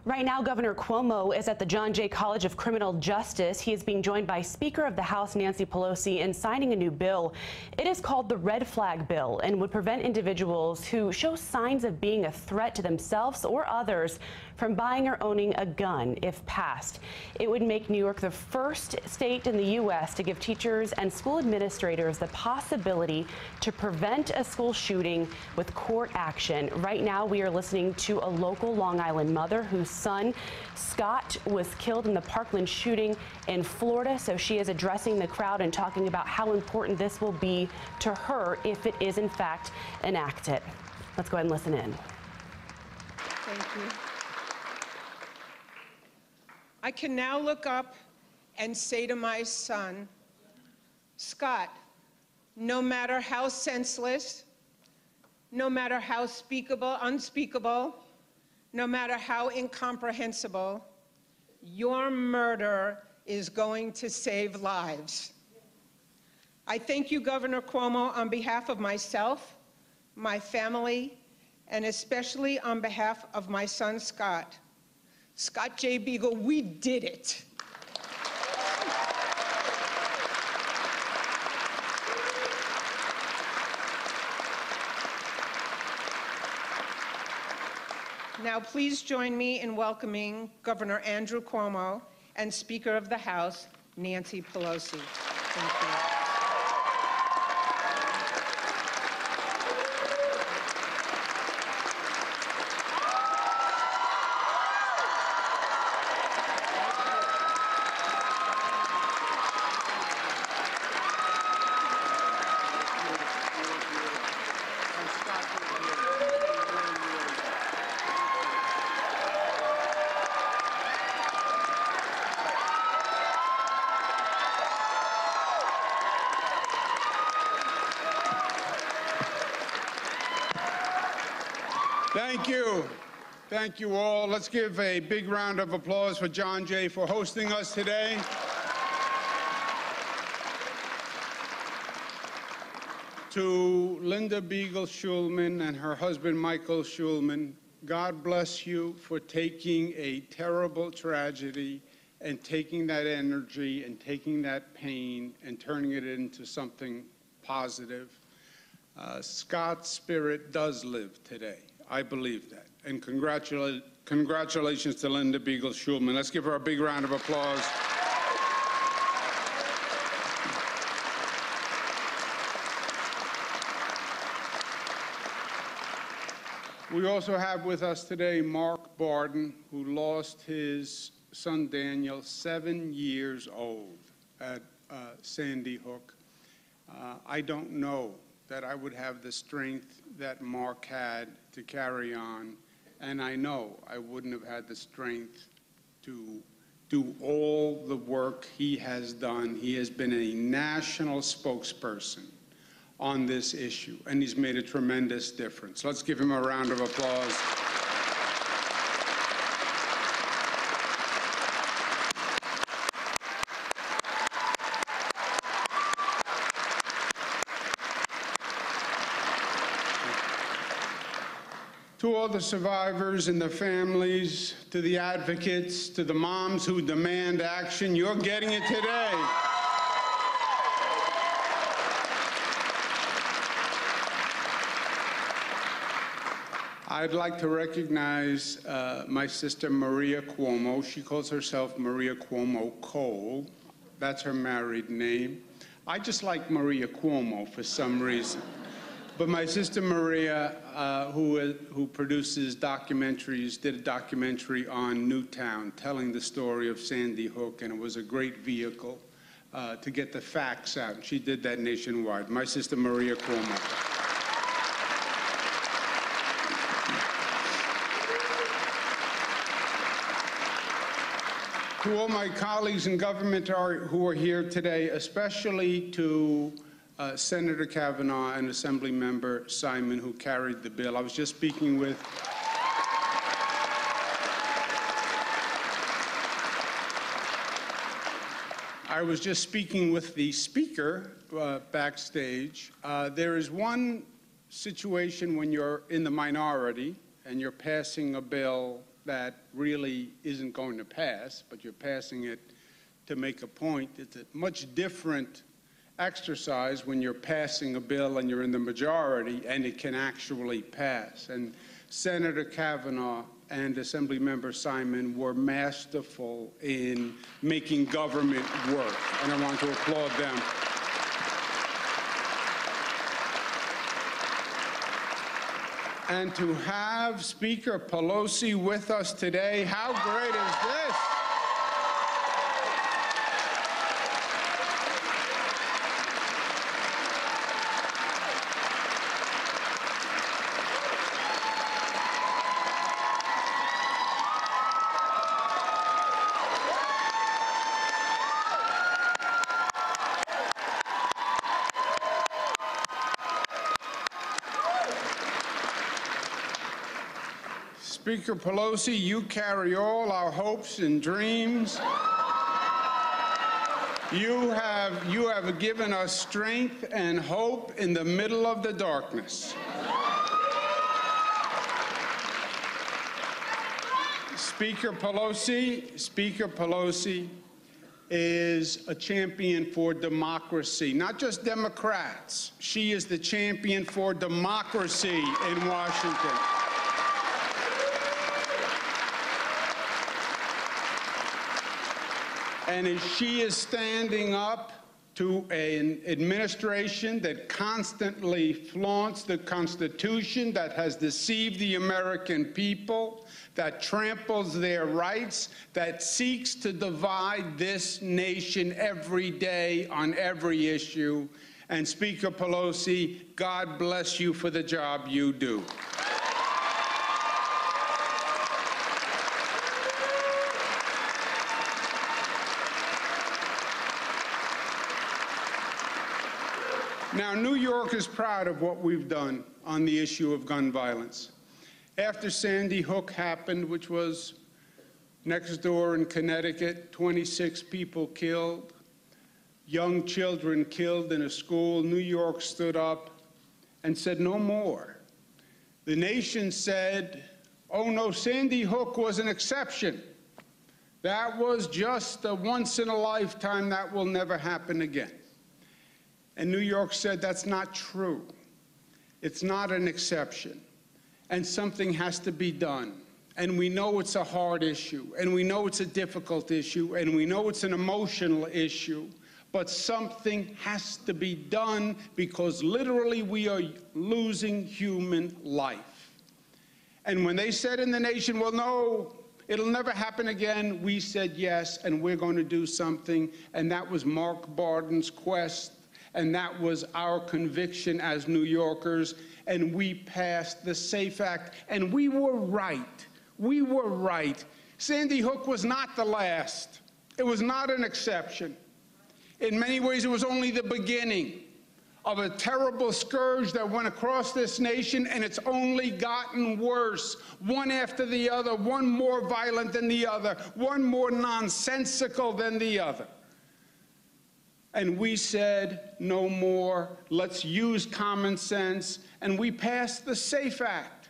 Right now, Governor Cuomo is at the John Jay College of Criminal Justice. He is being joined by Speaker of the House Nancy Pelosi in signing a new bill. It is called the Red Flag Bill and would prevent individuals who show signs of being a threat to themselves or others from buying or owning a gun if passed. It would make New York the first state in the U.S. to give teachers and school administrators the possibility to prevent a school shooting with court action. Right now, we are listening to a local Long Island mother whose son, Scott, was killed in the Parkland shooting in Florida. So she is addressing the crowd and talking about how important this will be to her if it is in fact enacted. Let's go ahead and listen in. Thank you. I can now look up and say to my son, Scott, no matter how senseless, no matter how unspeakable, no matter how incomprehensible, your murder is going to save lives. I thank you, Governor Cuomo, on behalf of myself, my family, and especially on behalf of my son, Scott. Scott J. Beagle, we did it. Now, please join me in welcoming Governor Andrew Cuomo and Speaker of the House, Nancy Pelosi. Thank you. Thank you. Thank you all. Let's give a big round of applause for John Jay for hosting us today. To Linda Beagle Schulman and her husband Michael Schulman, God bless you for taking a terrible tragedy and taking that energy and taking that pain and turning it into something positive. Scott's spirit does live today. I believe that. And congratulations to Linda Beagle Schulman. Let's give her a big round of applause. We also have with us today Mark Barden, who lost his son Daniel, 7 years old, at Sandy Hook. I don't know that I would have the strength that Mark had to carry on, and I know I wouldn't have had the strength to do all the work he has done. He has been a national spokesperson on this issue, and he's made a tremendous difference. Let's give him a round of applause. To all the survivors and the families, to the advocates, to the moms who demand action, you're getting it today. I'd like to recognize my sister Maria Cuomo. She calls herself Maria Cuomo Cole. That's her married name. I just like Maria Cuomo for some reason. But my sister Maria, who produces documentaries, did a documentary on Newtown telling the story of Sandy Hook, and it was a great vehicle to get the facts out. She did that nationwide. My sister Maria Cuomo. To all my colleagues in government who are here today, especially to Senator Kavanaugh and Assembly Member Simon, who carried the bill. I was just speaking with the Speaker backstage. There is one situation when you're in the minority and you're passing a bill that really isn't going to pass, but you're passing it to make a point. It's a much different exercise when you're passing a bill and you're in the majority and it can actually pass. And Senator Kavanaugh and Assemblymember Simon were masterful in making government work, and I want to applaud them. And to have Speaker Pelosi with us today, how great is this? Speaker Pelosi, you carry all our hopes and dreams. You have given us strength and hope in the middle of the darkness. Speaker Pelosi is a champion for democracy, not just Democrats. She is the champion for democracy in Washington. And as she is standing up to an administration that constantly flaunts the Constitution, that has deceived the American people, that tramples their rights, that seeks to divide this nation every day on every issue. And Speaker Pelosi, God bless you for the job you do. Now, New York is proud of what we've done on the issue of gun violence. After Sandy Hook happened, which was next door in Connecticut, 26 people killed, young children killed in a school, New York stood up and said no more. The nation said, oh no, Sandy Hook was an exception. That was just a once in a lifetime, that will never happen again. And New York said that's not true. It's not an exception. And something has to be done. And we know it's a hard issue, and we know it's a difficult issue, and we know it's an emotional issue, but something has to be done because literally we are losing human life. And when they said in the nation, well, no, it'll never happen again, we said yes, and we're going to do something. And that was Mark Barden's quest. And that was our conviction as New Yorkers, and we passed the SAFE Act, and we were right. We were right. Sandy Hook was not the last. It was not an exception. In many ways, it was only the beginning of a terrible scourge that went across this nation, and it's only gotten worse, one after the other, one more violent than the other, one more nonsensical than the other. And we said, no more, let's use common sense, and we passed the SAFE Act.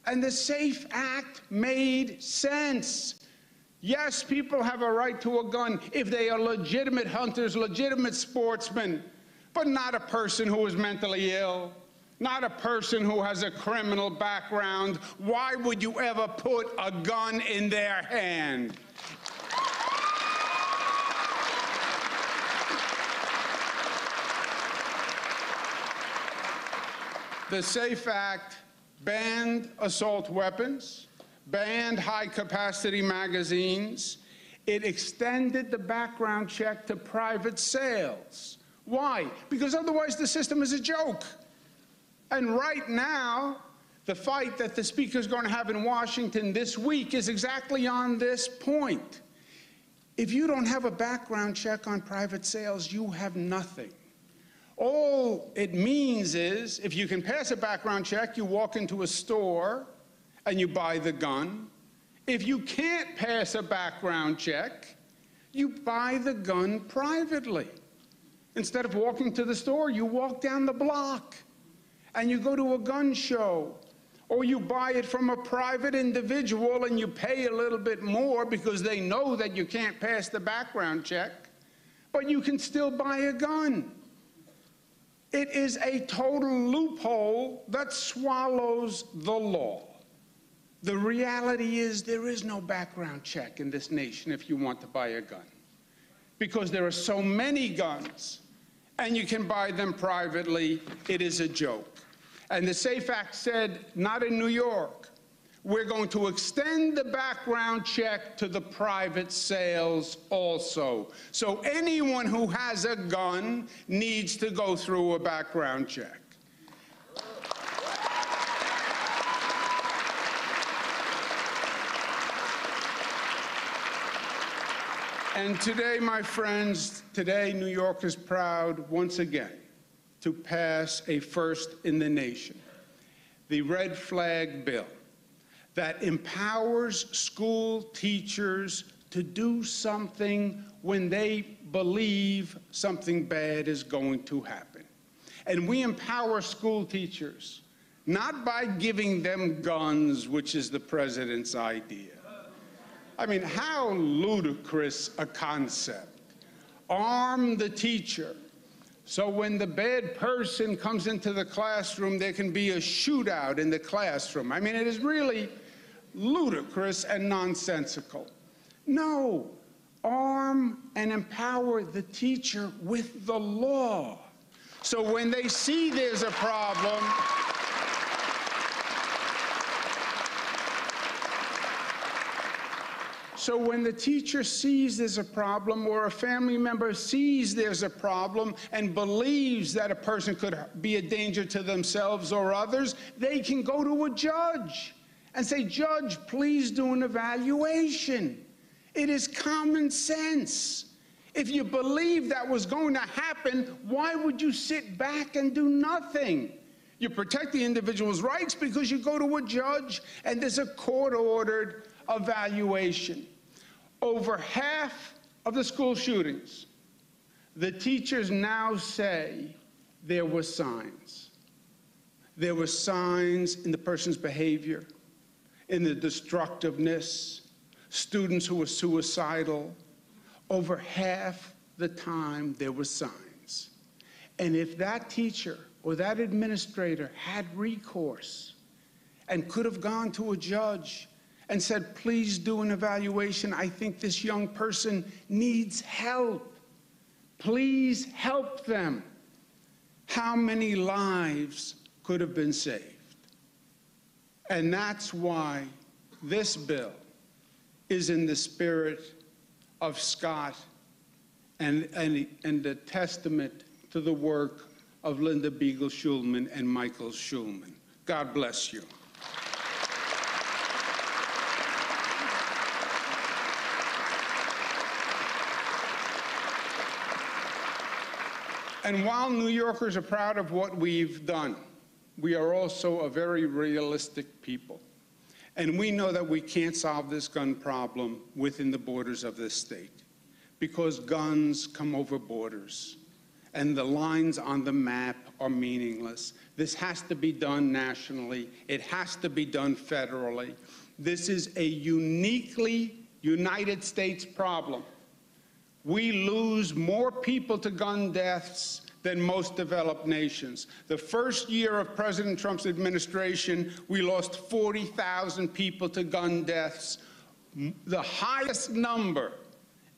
And the SAFE Act made sense. Yes, people have a right to a gun if they are legitimate hunters, legitimate sportsmen, but not a person who is mentally ill, not a person who has a criminal background. Why would you ever put a gun in their hand? The SAFE Act banned assault weapons, banned high-capacity magazines. It extended the background check to private sales. Why? Because otherwise the system is a joke. And right now, the fight that the Speaker is going to have in Washington this week is exactly on this point. If you don't have a background check on private sales, you have nothing. All it means is, if you can pass a background check, you walk into a store and you buy the gun. If you can't pass a background check, you buy the gun privately. Instead of walking to the store, you walk down the block and you go to a gun show, Or you buy it from a private individual and you pay a little bit more because they know that you can't pass the background check, but you can still buy a gun. It is a total loophole that swallows the law. The reality is there is no background check in this nation if you want to buy a gun, because there are so many guns and you can buy them privately. It is a joke. And the SAFE Act said, not in New York, we're going to extend the background check to the private sales also. So anyone who has a gun needs to go through a background check. And today, my friends, today New York is proud once again to pass a first in the nation, the red flag bill that empowers school teachers to do something when they believe something bad is going to happen. And we empower school teachers not by giving them guns, which is the president's idea. I mean, how ludicrous a concept. Arm the teacher, so when the bad person comes into the classroom, there can be a shootout in the classroom. I mean, it is really ludicrous and nonsensical. No, arm and empower the teacher with the law. So when they see there's a problem, so when the teacher sees there's a problem, or a family member sees there's a problem and believes that a person could be a danger to themselves or others, they can go to a judge and say, "Judge, please do an evaluation." It is common sense. If you believe that was going to happen, why would you sit back and do nothing? You protect the individual's rights because you go to a judge and there's a court-ordered evaluation. Over half of the school shootings, the teachers now say there were signs. There were signs in the person's behavior, in the destructiveness, students who were suicidal. Over half the time, there were signs. And if that teacher or that administrator had recourse and could have gone to a judge and said, "Please do an evaluation. I think this young person needs help. Please help them," how many lives could have been saved? And that's why this bill is in the spirit of Scott and a testament to the work of Linda Beagle-Schulman and Michael Schulman. God bless you. And while New Yorkers are proud of what we've done, we are also a very realistic people. And we know that we can't solve this gun problem within the borders of this state, because guns come over borders, and the lines on the map are meaningless. This has to be done nationally. It has to be done federally. This is a uniquely United States problem. We lose more people to gun deaths than most developed nations. The first year of President Trump's administration, we lost 40,000 people to gun deaths, the highest number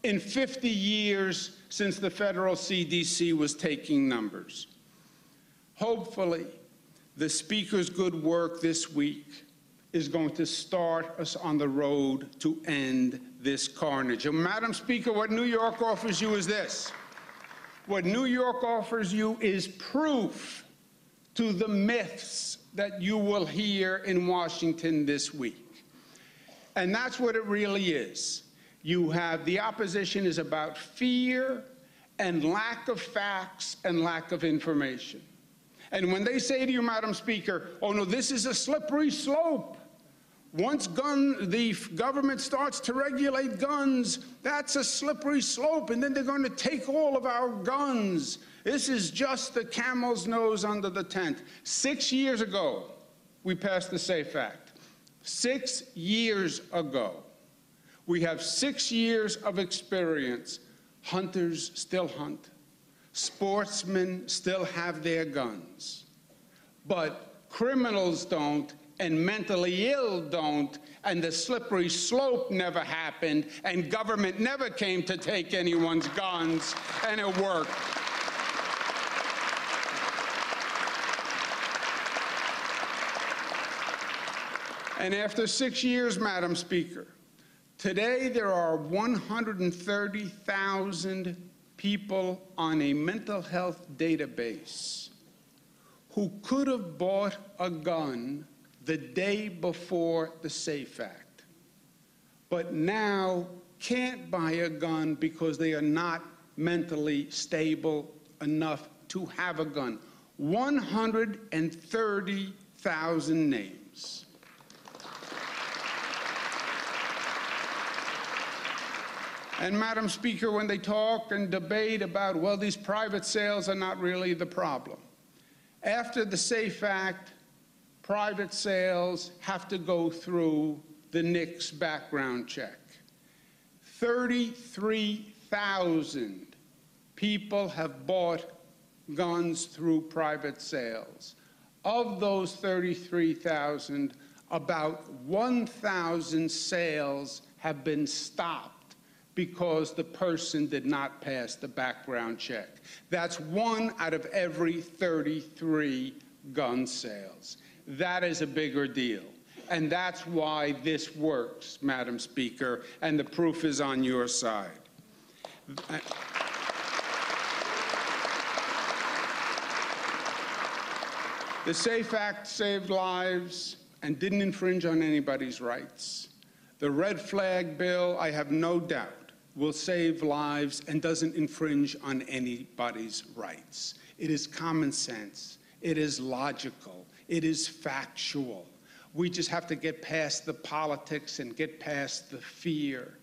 in 50 years since the federal CDC was taking numbers. Hopefully, the Speaker's good work this week is going to start us on the road to end this carnage. And Madam Speaker, what New York offers you is this. What New York offers you is proof to the myths that you will hear in Washington this week. And that's what it really is. You have, the opposition is about fear and lack of facts and lack of information. And when they say to you, Madam Speaker, "Oh no, this is a slippery slope. Once the government starts to regulate guns, that's a slippery slope, and then they're going to take all of our guns. This is just the camel's nose under the tent." 6 years ago, we passed the SAFE Act. 6 years ago. We have 6 years of experience. Hunters still hunt. Sportsmen still have their guns. But criminals don't, and mentally ill don't, and the slippery slope never happened, and government never came to take anyone's guns, and it worked. And after 6 years, Madam Speaker, today there are 130,000 people on a mental health database who could have bought a gun the day before the SAFE Act, but now can't buy a gun because they are not mentally stable enough to have a gun. 130,000 names. And Madam Speaker, when they talk and debate about, well, these private sales are not really the problem. After the SAFE Act, private sales have to go through the NICS background check. 33,000 people have bought guns through private sales. Of those 33,000, about 1,000 sales have been stopped because the person did not pass the background check. That's 1 out of every 33 gun sales. That is a bigger deal. And that's why this works, Madam Speaker, and the proof is on your side. The SAFE Act saved lives and didn't infringe on anybody's rights. The red flag bill, I have no doubt, will save lives and doesn't infringe on anybody's rights. It is common sense. It is logical. It is factual. We just have to get past the politics and get past the fear,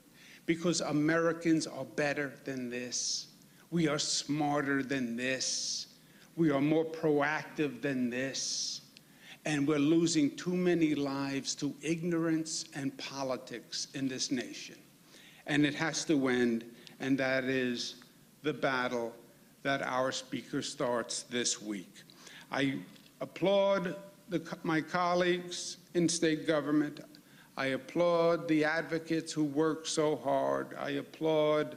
because Americans are better than this. We are smarter than this. We are more proactive than this. And we're losing too many lives to ignorance and politics in this nation. And it has to end, and that is the battle that our Speaker starts this week. I applaud my colleagues in state government. I applaud the advocates who work so hard. I applaud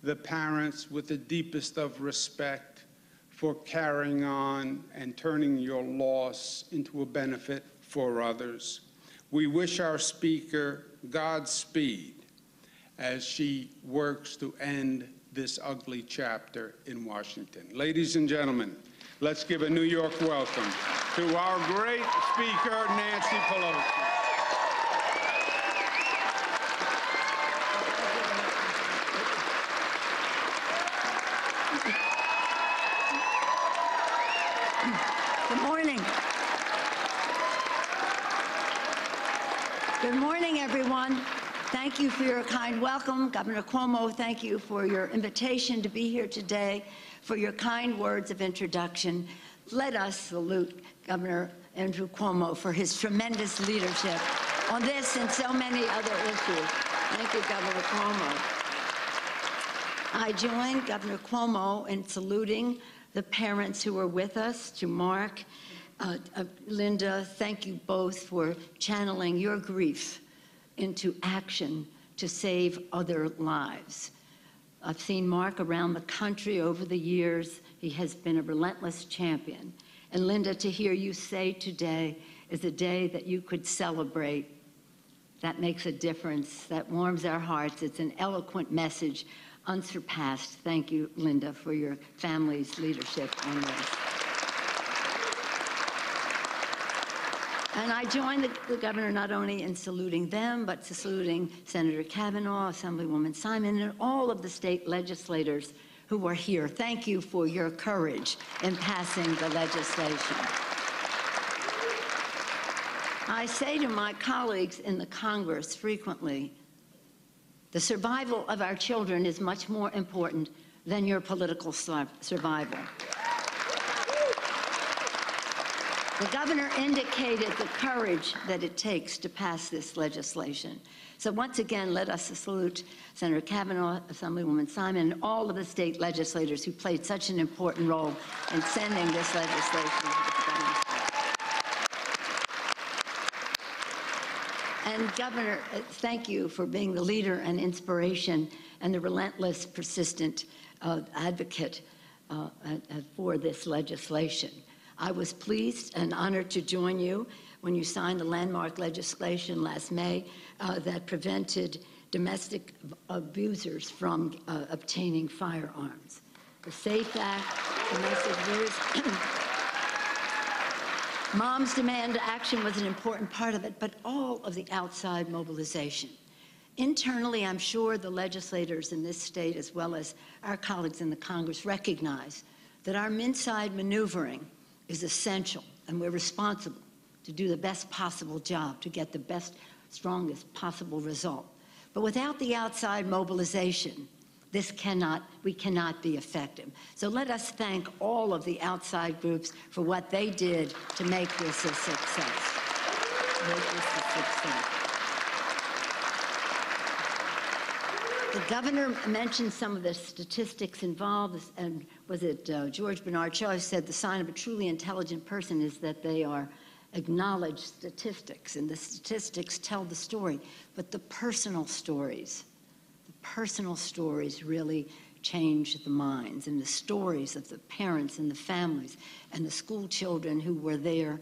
the parents with the deepest of respect for carrying on and turning your loss into a benefit for others. We wish our Speaker Godspeed as she works to end this ugly chapter in Washington. Ladies and gentlemen, let's give a New York welcome to our great Speaker, Nancy Pelosi. Good morning. Good morning, everyone. Thank you for your kind welcome. Governor Cuomo, thank you for your invitation to be here today, for your kind words of introduction. Let us salute Governor Andrew Cuomo for his tremendous leadership on this and so many other issues. Thank you, Governor Cuomo. I join Governor Cuomo in saluting the parents who are with us, to Mark, Linda, thank you both for channeling your grief into action to save other lives. I've seen Mark around the country over the years. He has been a relentless champion. And Linda, to hear you say today is a day that you could celebrate. That makes a difference. That warms our hearts. It's an eloquent message, unsurpassed. Thank you, Linda, for your family's leadership on this. And I join the governor not only in saluting them, but to saluting Senator Kavanaugh, Assemblywoman Simon, and all of the state legislators who are here. Thank you for your courage in passing the legislation. I say to my colleagues in the Congress frequently, the survival of our children is much more important than your political survival. The governor indicated the courage that it takes to pass this legislation. So once again, let us salute Senator Kavanaugh, Assemblywoman Simon, and all of the state legislators who played such an important role in sending this legislation to the Senate. And Governor, thank you for being the leader and inspiration and the relentless, persistent advocate for this legislation. I was pleased and honored to join you when you signed the landmark legislation last May that prevented domestic abusers from obtaining firearms. The SAFE Act, domestic abuse. Mom's demand action was an important part of it, but all of the outside mobilization. Internally, I'm sure the legislators in this state, as well as our colleagues in the Congress, recognize that our inside maneuvering is essential, and we're responsible to do the best possible job to get the best, strongest possible result. But without the outside mobilization, we cannot be effective. So let us thank all of the outside groups for what they did to make this a success. The governor mentioned some of the statistics involved, and was it George Bernard Shaw said the sign of a truly intelligent person is that they are acknowledged statistics, and the statistics tell the story, but the personal stories really change the minds, and the stories of the parents and the families and the school children who were there,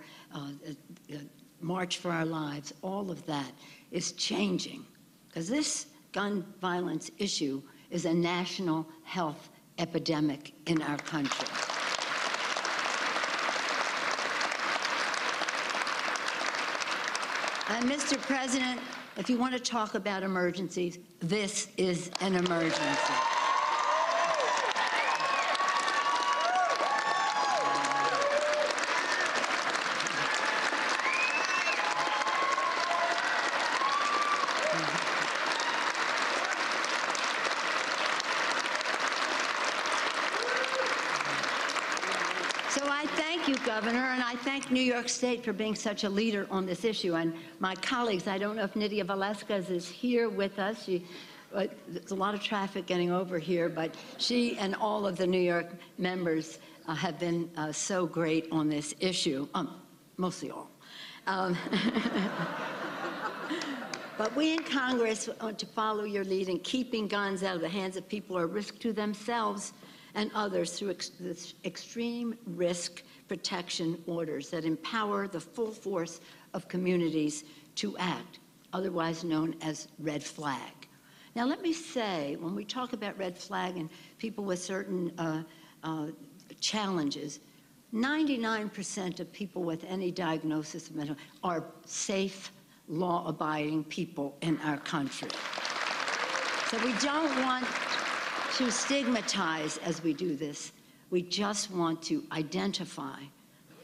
March for Our Lives, all of that is changing, because this gun violence issue is a national health epidemic in our country. And Mr. President, if you want to talk about emergencies, this is an emergency. So I thank you, Governor, and I thank New York State for being such a leader on this issue. And my colleagues, I don't know if Nydia Velasquez is here with us. There's a lot of traffic getting over here, but she and all of the New York members have been so great on this issue, mostly all. But we in Congress want to follow your lead in keeping guns out of the hands of people who are a risk to themselves and others through extreme risk protection orders that empower the full force of communities to act, otherwise known as red flag. Now, let me say, when we talk about red flag and people with certain challenges, 99% of people with any diagnosis of mental are safe, law-abiding people in our country. So we don't want to stigmatize as we do this. We just want to identify,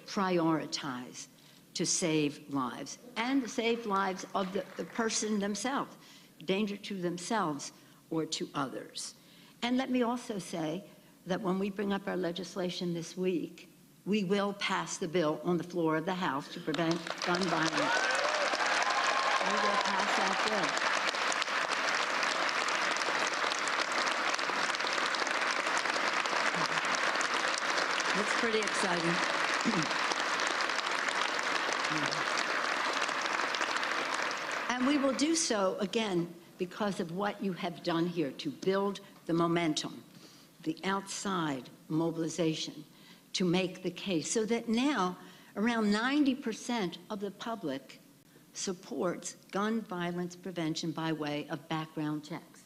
prioritize, to save lives, and to save lives of the person themselves, danger to themselves or to others. And let me also say that when we bring up our legislation this week, we will pass the bill on the floor of the House to prevent gun violence. We will pass that bill. It's pretty exciting. And we will do so, again, because of what you have done here to build the momentum, the outside mobilization, to make the case, so that now around 90% of the public supports gun violence prevention by way of background checks.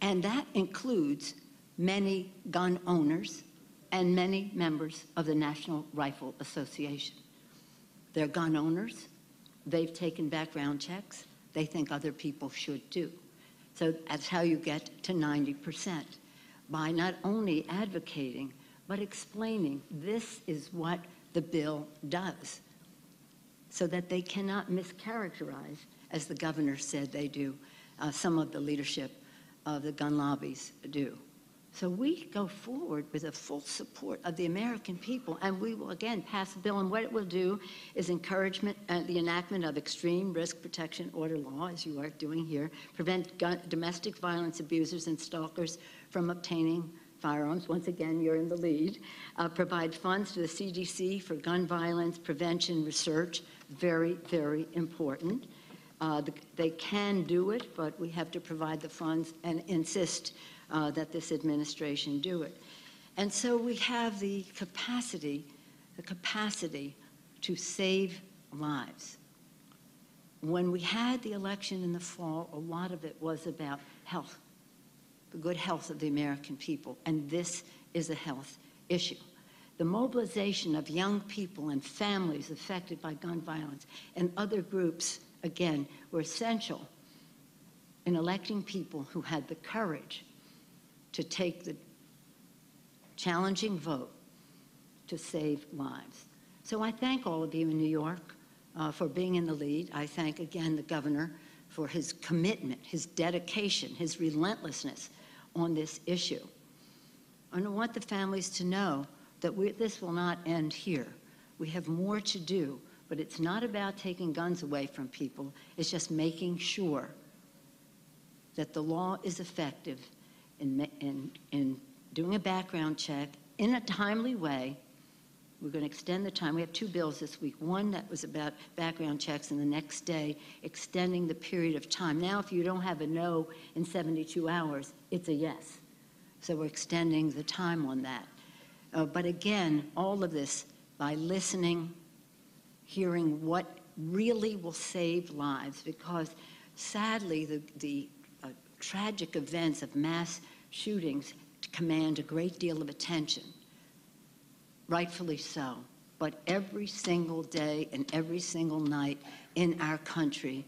And that includes many gun owners and many members of the National Rifle Association. They're gun owners. They've taken background checks. They think other people should do. So that's how you get to 90%, by not only advocating, but explaining this is what the bill does, so that they cannot mischaracterize, as the governor said they do, some of the leadership of the gun lobbies do. So we go forward with the full support of the American people, and we will again pass a bill. And what it will do is encouragement the enactment of extreme risk protection order law, as you are doing here, prevent domestic violence abusers and stalkers from obtaining firearms. Once again, you're in the lead. Provide funds to the CDC for gun violence prevention research. Very, very important. They can do it, but we have to provide the funds and insist that this administration do it. And so we have the capacity to save lives. When we had the election in the fall, a lot of it was about health, the good health of the American people, and this is a health issue. The mobilization of young people and families affected by gun violence and other groups, again, were essential in electing people who had the courage to take the challenging vote to save lives. So I thank all of you in New York for being in the lead. I thank again the governor for his commitment, his dedication, his relentlessness on this issue. And I want the families to know that this will not end here. We have more to do, but it's not about taking guns away from people. It's just making sure that the law is effective in doing a background check in a timely way. We're going to extend the time. We have 2 bills this week. One that was about background checks, and the next day extending the period of time. Now, if you don't have a no in 72 hours, it's a yes. So we're extending the time on that. But again, all of this by listening, hearing what really will save lives, because sadly the tragic events of mass shootings command a great deal of attention, rightfully so. But every single day and every single night in our country,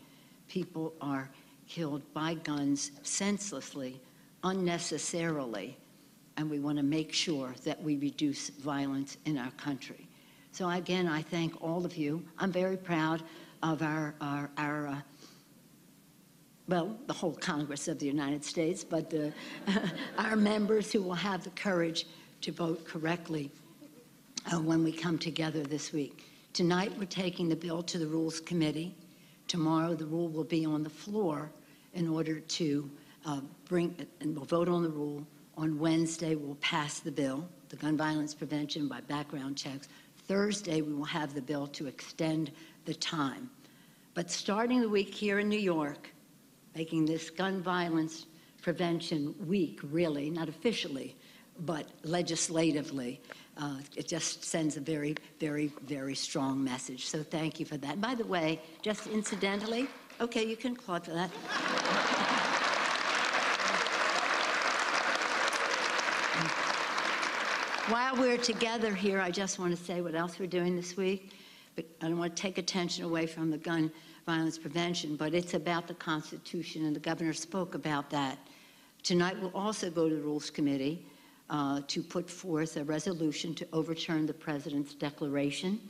people are killed by guns senselessly, unnecessarily, and we want to make sure that we reduce violence in our country. So again, I thank all of you. I'm very proud of well, the whole Congress of the United States, but our members who will have the courage to vote correctly when we come together this week. Tonight, we're taking the bill to the Rules Committee. Tomorrow, the rule will be on the floor in order to and we'll vote on the rule. On Wednesday, we'll pass the bill, the gun violence prevention by background checks. Thursday, we will have the bill to extend the time. But starting the week here in New York, making this gun violence prevention week, really, not officially, but legislatively, it just sends a very, very, very strong message. So thank you for that. By the way, just incidentally, okay, you can applaud for that. While we're together here, I just want to say what else we're doing this week. But I don't want to take attention away from the gun violence prevention, but it's about the Constitution, and the governor spoke about that. Tonight, we'll also go to the Rules Committee to put forth a resolution to overturn the president's declaration.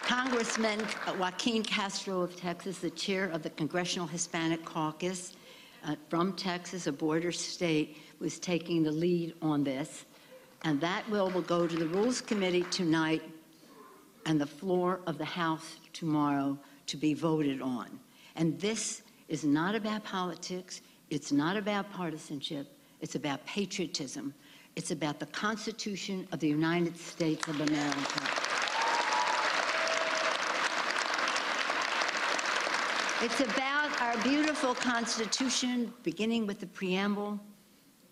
Congressman Joaquin Castro of Texas, the chair of the Congressional Hispanic Caucus from Texas, a border state, was taking the lead on this. And that bill will go to the Rules Committee tonight and the floor of the House tomorrow to be voted on. And this is not about politics. It's not about partisanship. It's about patriotism. It's about the Constitution of the United States of America. It's about our beautiful Constitution, beginning with the preamble,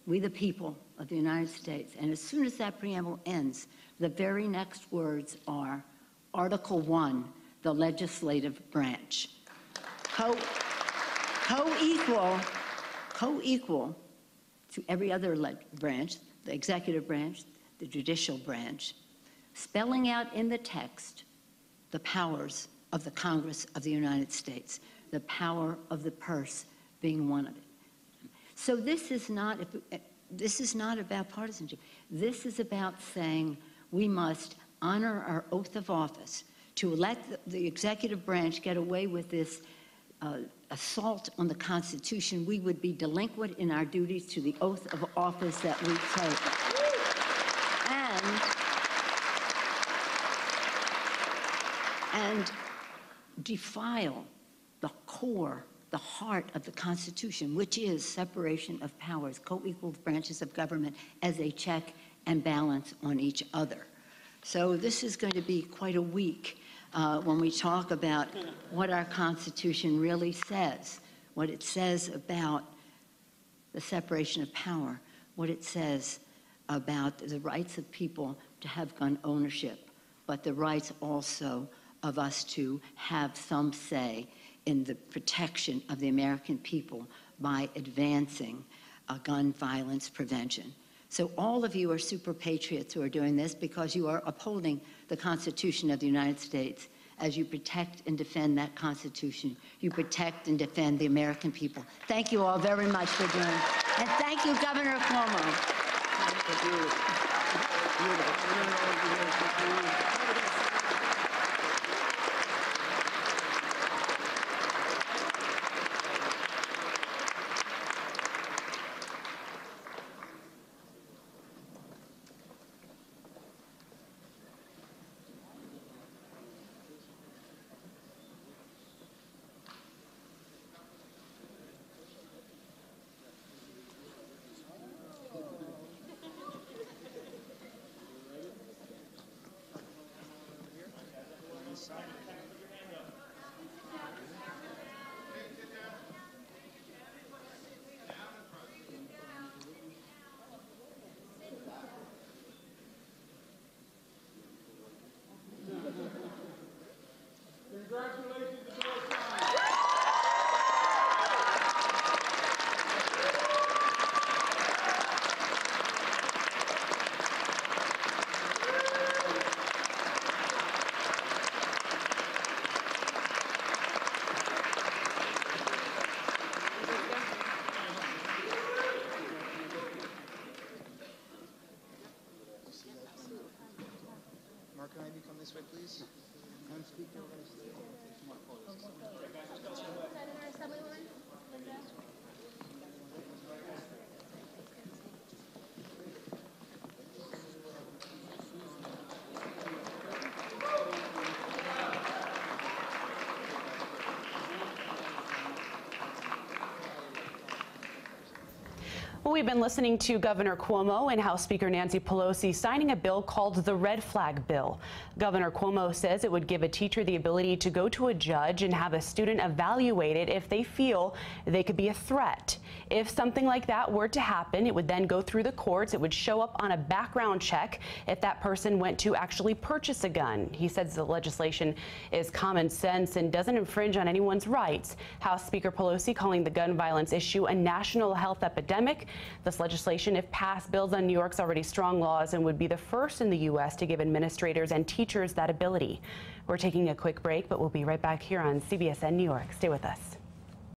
"We the people of the United States." And as soon as that preamble ends, the very next words are Article 1, the legislative branch. Co-equal to every other branch, the executive branch, the judicial branch. spelling out in the text the powers of the Congress of the United States, the power of the purse being one of it. So this is not about partisanship. This is about saying we must honor our oath of office. To let the executive branch get away with this assault on the Constitution, we would be delinquent in our duties to the oath of office that we take. And defile the core, the heart of the Constitution, which is separation of powers, co-equal branches of government as a check and balance on each other. So this is going to be quite a week when we talk about what our Constitution really says, what it says about the separation of power, what it says about the rights of people to have gun ownership, but the rights also of us to have some say in the protection of the American people by advancing gun violence prevention. So all of you are super patriots who are doing this because you are upholding the Constitution of the United States. As you protect and defend that Constitution, you protect and defend the American people. Thank you all very much for doing it. And thank you, Governor Cuomo. Mark, can I come this way, please? Madam Speaker, we're going to stay. Well, we've been listening to Governor Cuomo and House Speaker Nancy Pelosi signing a bill called the Red Flag Bill. Governor Cuomo says it would give a teacher the ability to go to a judge and have a student evaluated if they feel they could be a threat. If something like that were to happen, it would then go through the courts. It would show up on a background check if that person went to actually purchase a gun. He says the legislation is common sense and doesn't infringe on anyone's rights. House Speaker Pelosi calling the gun violence issue a national health epidemic. This legislation, if passed, builds on New York's already strong laws and would be the first in the U.S. to give administrators and teachers that ability. We're taking a quick break, but we'll be right back here on CBSN New York. Stay with us.